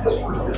เ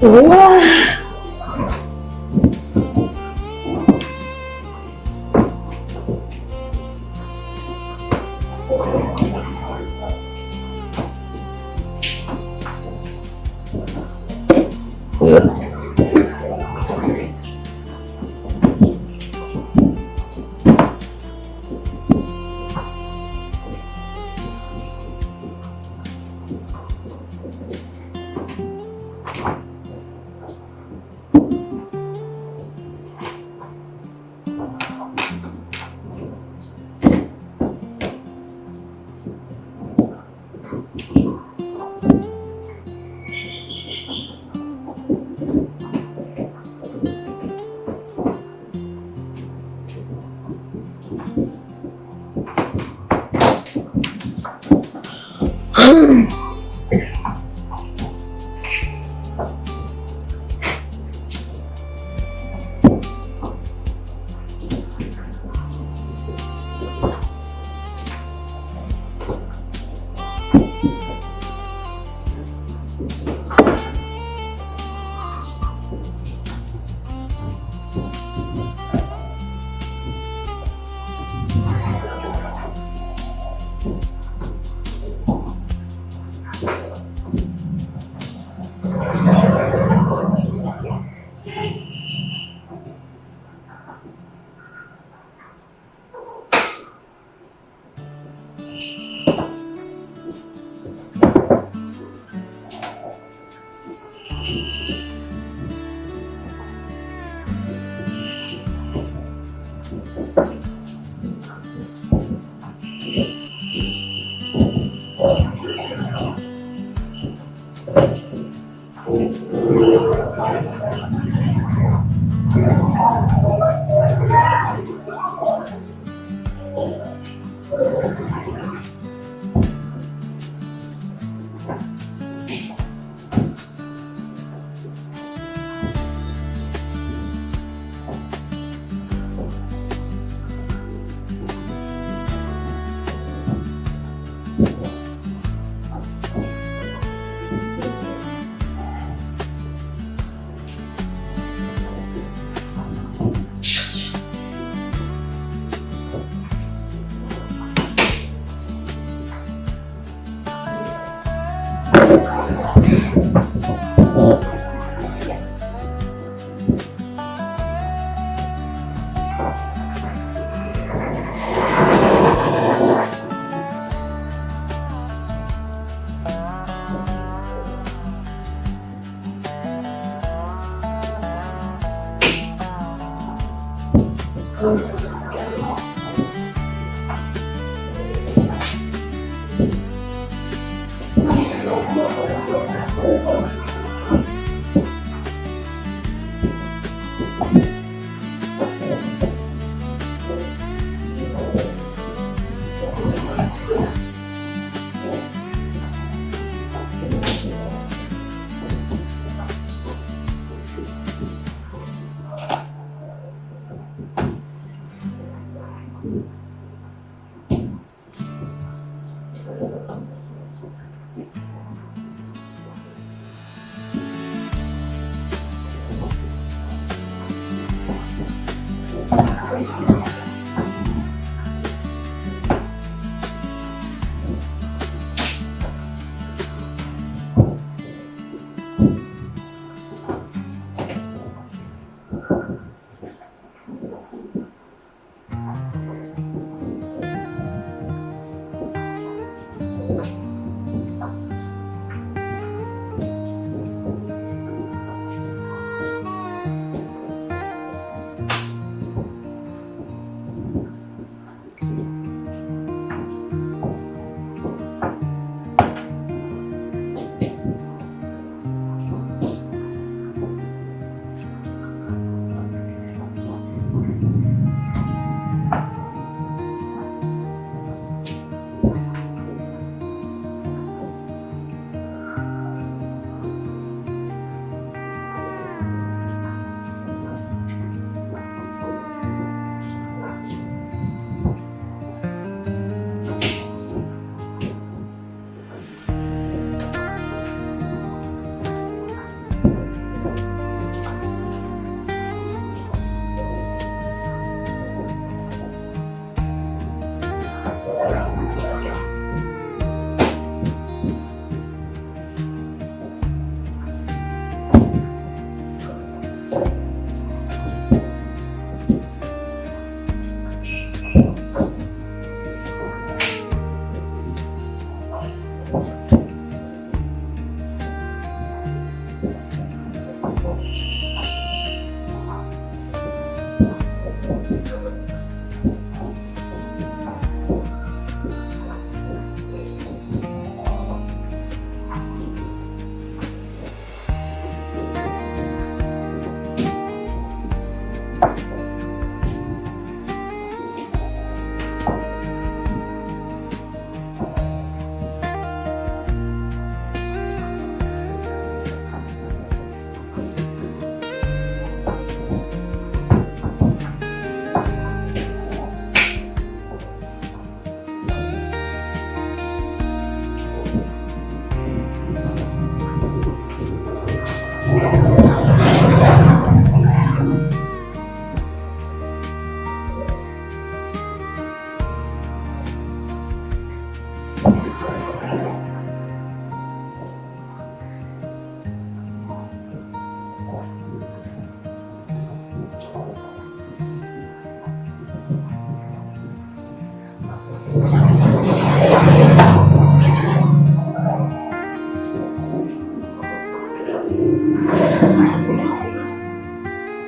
โอ้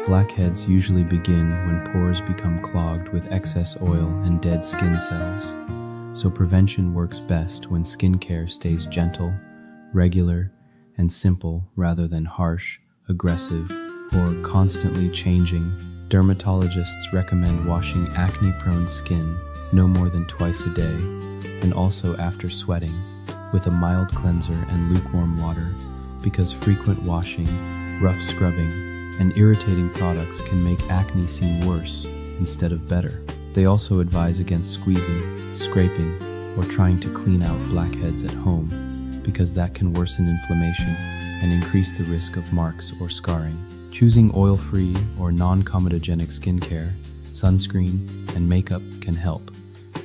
Blackheads usually begin when pores become clogged with excess oil and dead skin cells, so prevention works best when skincare stays gentle, regular, and simple rather than harsh, aggressive, or constantly changing. Dermatologists recommend washing acne-prone skin no more than twice a day, and also after sweating, with a mild cleanser and lukewarm water, because frequent washing, rough scrubbing, and irritating products can make acne seem worse instead of better. They also advise against squeezing, scraping, or trying to clean out blackheads at home, because that can worsen inflammation and increase the risk of marks or scarring. Choosing oil-free or non-comedogenic skincare, sunscreen, and makeup can help,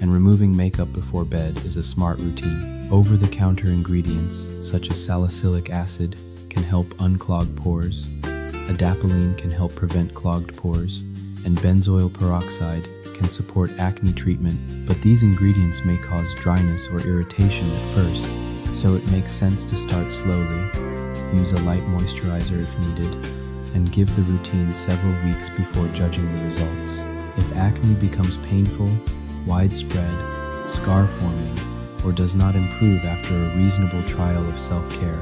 and removing makeup before bed is a smart routine. Over-the-counter ingredients such as salicylic acid can help unclog pores, adapalene can help prevent clogged pores, and benzoyl peroxide can support acne treatment, but these ingredients may cause dryness or irritation at first, so it makes sense to start slowly, use a light moisturizer if needed, and give the routine several weeks before judging the results. If acne becomes painful, widespread, scar-forming, or does not improve after a reasonable trial of self-care,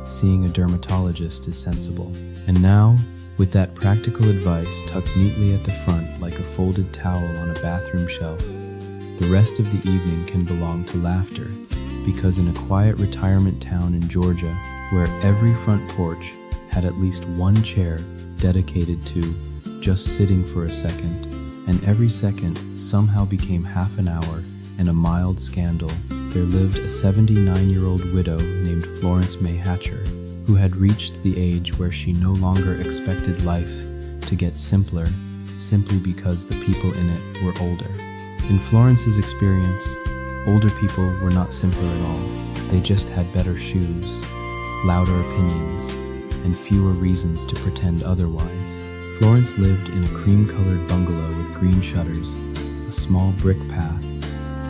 seeing a dermatologist is sensible. And now, with that practical advice tucked neatly at the front like a folded towel on a bathroom shelf, the rest of the evening can belong to laughter, because in a quiet retirement town in Georgia, where every front porch had at least one chair dedicated to just sitting for a second, and every second somehow became half an hour and a mild scandal, there lived a 79-year-old widow named Florence May Hatcher, who had reached the age where she no longer expected life to get simpler simply because the people in it were older. In Florence's experience, older people were not simpler at all. They just had better shoes, louder opinions, and fewer reasons to pretend otherwise. Florence lived in a cream-colored bungalow with green shutters, a small brick path,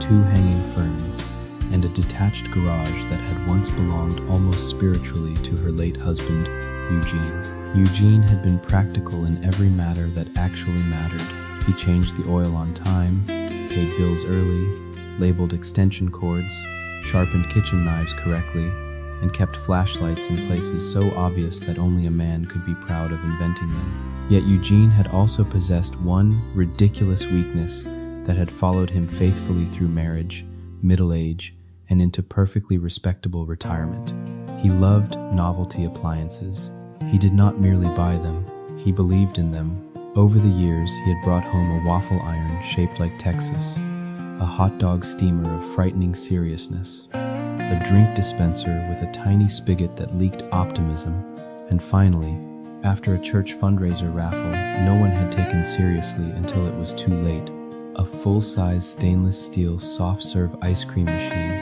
2 hanging ferns, and a detached garage that had once belonged almost spiritually to her late husband, Eugene. Eugene had been practical in every matter that actually mattered. He changed the oil on time, paid bills early, labeled extension cords, sharpened kitchen knives correctly, and kept flashlights in places so obvious that only a man could be proud of inventing them. Yet Eugene had also possessed one ridiculous weakness that had followed him faithfully through marriage, middle age, and into perfectly respectable retirement. He loved novelty appliances. He did not merely buy them, he believed in them. Over the years, he had brought home a waffle iron shaped like Texas, a hot dog steamer of frightening seriousness, a drink dispenser with a tiny spigot that leaked optimism, and finally, after a church fundraiser raffle no one had taken seriously until it was too late, a full-size stainless steel soft-serve ice cream machine.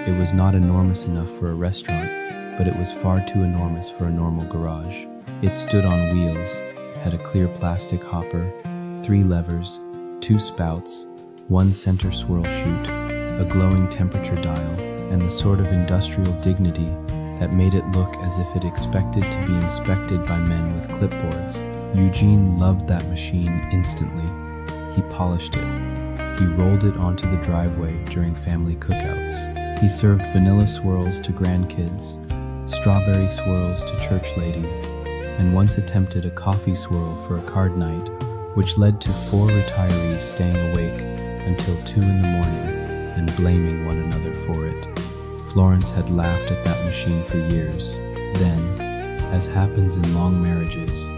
It was not enormous enough for a restaurant, but it was far too enormous for a normal garage. It stood on wheels, had a clear plastic hopper, 3 levers, 2 spouts, 1 center swirl chute, a glowing temperature dial, and the sort of industrial dignity that made it look as if it expected to be inspected by men with clipboards. Eugene loved that machine instantly. He polished it. He rolled it onto the driveway during family cookouts. He served vanilla swirls to grandkids, strawberry swirls to church ladies, and once attempted a coffee swirl for a card night, which led to 4 retirees staying awake until 2 in the morning and blaming one another for it. Florence had laughed at that machine for years. Then, as happens in long marriages,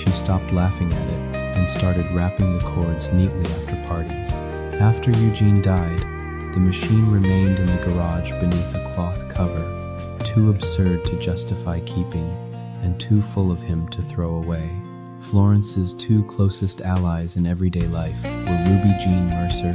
she stopped laughing at it and started wrapping the cords neatly after parties. After Eugene died, the machine remained in the garage beneath a cloth cover, too absurd to justify keeping and too full of him to throw away. Florence's 2 closest allies in everyday life were Ruby Jean Mercer,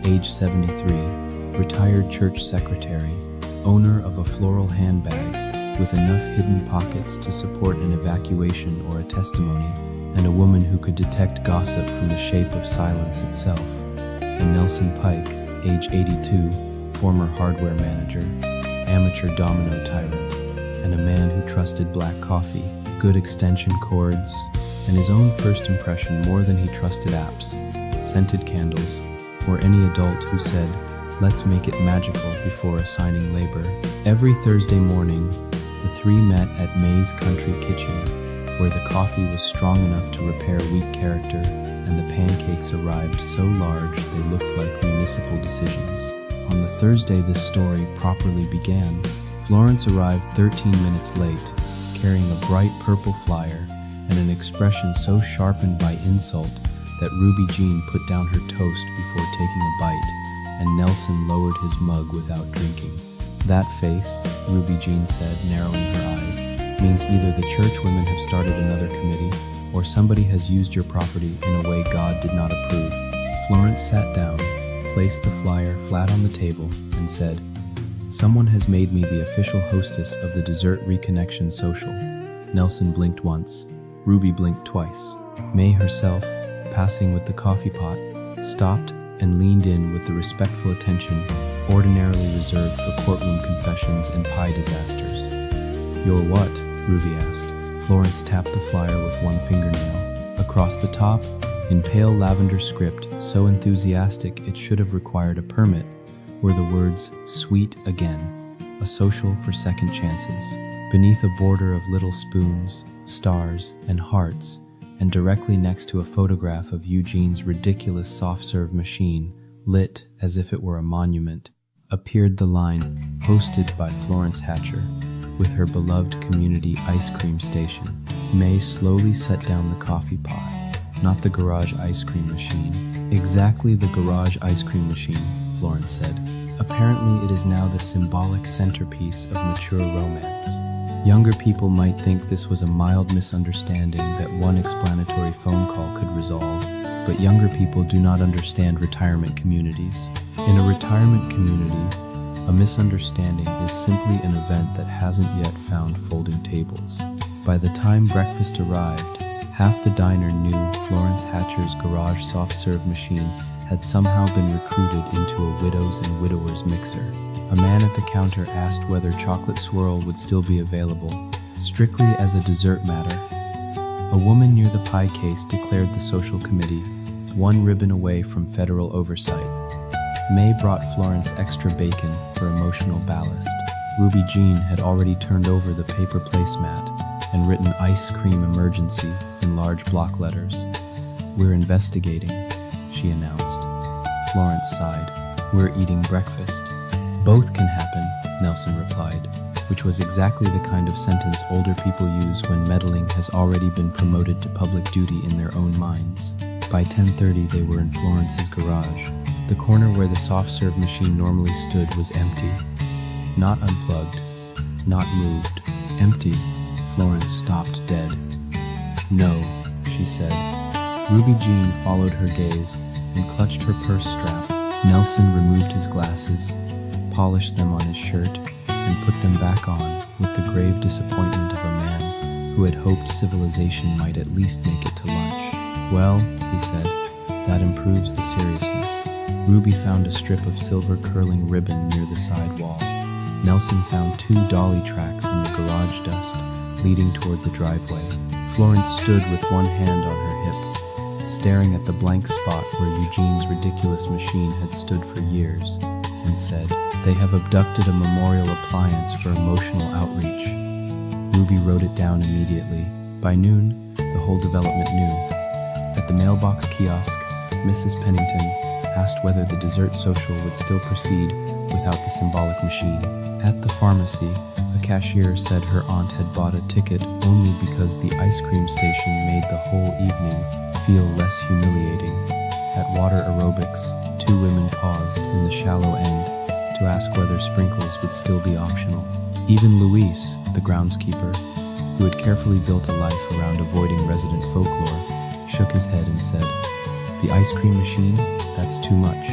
age 73, retired church secretary, owner of a floral handbag with enough hidden pockets to support an evacuation or a testimony, and a woman who could detect gossip from the shape of silence itself, and Nelson Pike, age 82, former hardware manager, amateur domino tyrant, and a man who trusted black coffee, good extension cords, and his own first impression more than he trusted apps, scented candles, or any adult who said, "Let's make it magical," before assigning labor. Every Thursday morning, the three met at May's Country Kitchen, where the coffee was strong enough to repair weak character, and the pancakes arrived so large they looked like municipal decisions. On the Thursday this story properly began, Florence arrived 13 minutes late, carrying a bright purple flyer and an expression so sharpened by insult that Ruby Jean put down her toast before taking a bite, and Nelson lowered his mug without drinking. "That face," Ruby Jean said, narrowing her eyes, "means either the churchwomen have started another committee, or somebody has used your property in a way God did not approve." Florence sat down, placed the flyer flat on the table, and said, "Someone has made me the official hostess of the Dessert Reconnection Social." Nelson blinked once. Ruby blinked twice. May herself, passing with the coffee pot, stopped and leaned in with the respectful attention ordinarily reserved for courtroom confessions and pie disasters. "Your what?" Ruby asked. Florence tapped the flyer with one fingernail. Across the top, in pale lavender script, so enthusiastic it should have required a permit, were the words, "Sweet Again, a social for second chances." Beneath a border of little spoons, stars, and hearts, and directly next to a photograph of Eugene's ridiculous soft-serve machine, lit as if it were a monument, appeared the line, "Hosted by Florence Hatcher," with her beloved community ice cream station. May slowly set down the coffee pot, not the garage ice cream machine. "Exactly the garage ice cream machine," Florence said. "Apparently it is now the symbolic centerpiece of mature romance. Younger people might think this was a mild misunderstanding that one explanatory phone call could resolve, but younger people do not understand retirement communities. In a retirement community, a misunderstanding is simply an event that hasn't yet found folding tables. By the time breakfast arrived, half the diner knew Florence Hatcher's garage soft-serve machine had somehow been recruited into a widows and widowers mixer. A man at the counter asked whether chocolate swirl would still be available, strictly as a dessert matter. A woman near the pie case declared the social committee one ribbon away from federal oversight. May brought Florence extra bacon for emotional ballast. Ruby Jean had already turned over the paper placemat and written "ice cream emergency" in large block letters. "We're investigating," she announced. Florence sighed. "We're eating breakfast." "Both can happen," Nelson replied, which was exactly the kind of sentence older people use when meddling has already been promoted to public duty in their own minds. By 10:30 they were in Florence's garage. The corner where the soft-serve machine normally stood was empty. Not unplugged, not moved, empty. Florence stopped dead. "No," she said. Ruby Jean followed her gaze and clutched her purse strap. Nelson removed his glasses, polished them on his shirt, and put them back on with the grave disappointment of a man who had hoped civilization might at least make it to lunch. "Well," he said, "that improves the seriousness." Ruby found a strip of silver curling ribbon near the side wall. Nelson found 2 dolly tracks in the garage dust leading toward the driveway. Florence stood with one hand on her hip, staring at the blank spot where Eugene's ridiculous machine had stood for years, and said, "They have abducted a memorial appliance for emotional outreach." Ruby wrote it down immediately. By noon, the whole development knew. At the mailbox kiosk, Mrs. Pennington asked whether the dessert social would still proceed without the symbolic machine. At the pharmacy, a cashier said her aunt had bought a ticket only because the ice cream station made the whole evening feel less humiliating. At water aerobics, 2 women paused in the shallow end to ask whether sprinkles would still be optional. Even Luis, the groundskeeper, who had carefully built a life around avoiding resident folklore, shook his head and said, "The ice cream machine? That's too much."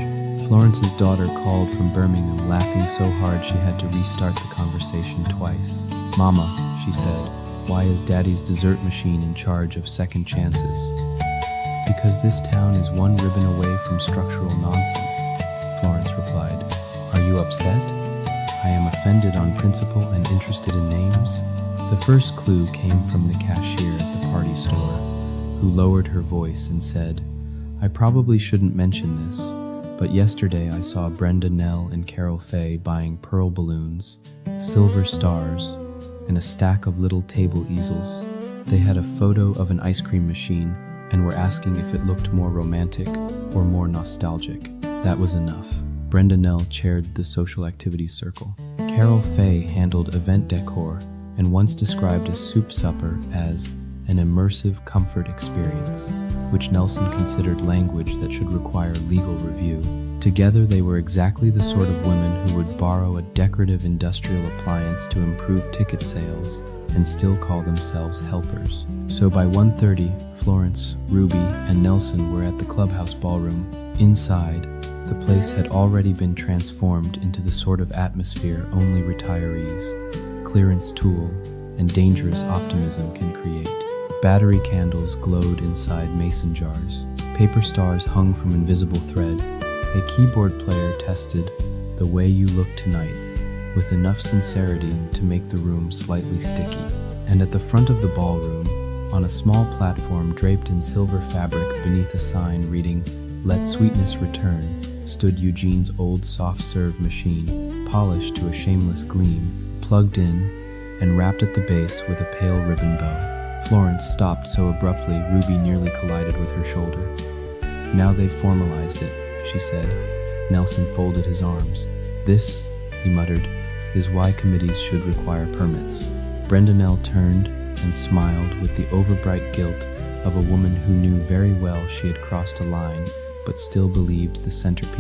Florence's daughter called from Birmingham, laughing so hard she had to restart the conversation twice. "Mama," she said, "why is Daddy's dessert machine in charge of second chances?" "Because this town is one ribbon away from structural nonsense," Florence replied. you upset? I am offended on principle and interested in names. The first clue came from the cashier at the party store, who lowered her voice and said, I probably shouldn't mention this, but yesterday I saw Brenda Nell and Carol Faye buying pearl balloons, silver stars, and a stack of little table easels. They had a photo of an ice cream machine and were asking if it looked more romantic or more nostalgic. That was enough. Brenda Nell chaired the social activities circle. Carol Faye handled event decor and once described a soup supper as an immersive comfort experience, which Nelson considered language that should require legal review. Together, they were exactly the sort of women who would borrow a decorative industrial appliance to improve ticket sales and still call themselves helpers. So by 1:30, Florence, Ruby, and Nelson were at the clubhouse ballroom. Inside, the place had already been transformed into the sort of atmosphere only retirees, clearance tool, and dangerous optimism can create. Battery candles glowed inside mason jars. Paper stars hung from invisible thread. A keyboard player tested "The Way You Look Tonight" with enough sincerity to make the room slightly sticky. And at the front of the ballroom, on a small platform draped in silver fabric beneath a sign reading "Let Sweetness Return," stood Eugene's old soft-serve machine, polished to a shameless gleam, plugged in, and wrapped at the base with a pale ribbon bow. Florence stopped so abruptly Ruby nearly collided with her shoulder. Now they've formalized it, she said. Nelson folded his arms. This, he muttered, is why committees should require permits. Brenda Nell turned and smiled with the overbright guilt of a woman who knew very well she had crossed a line, but still believed the centerpiece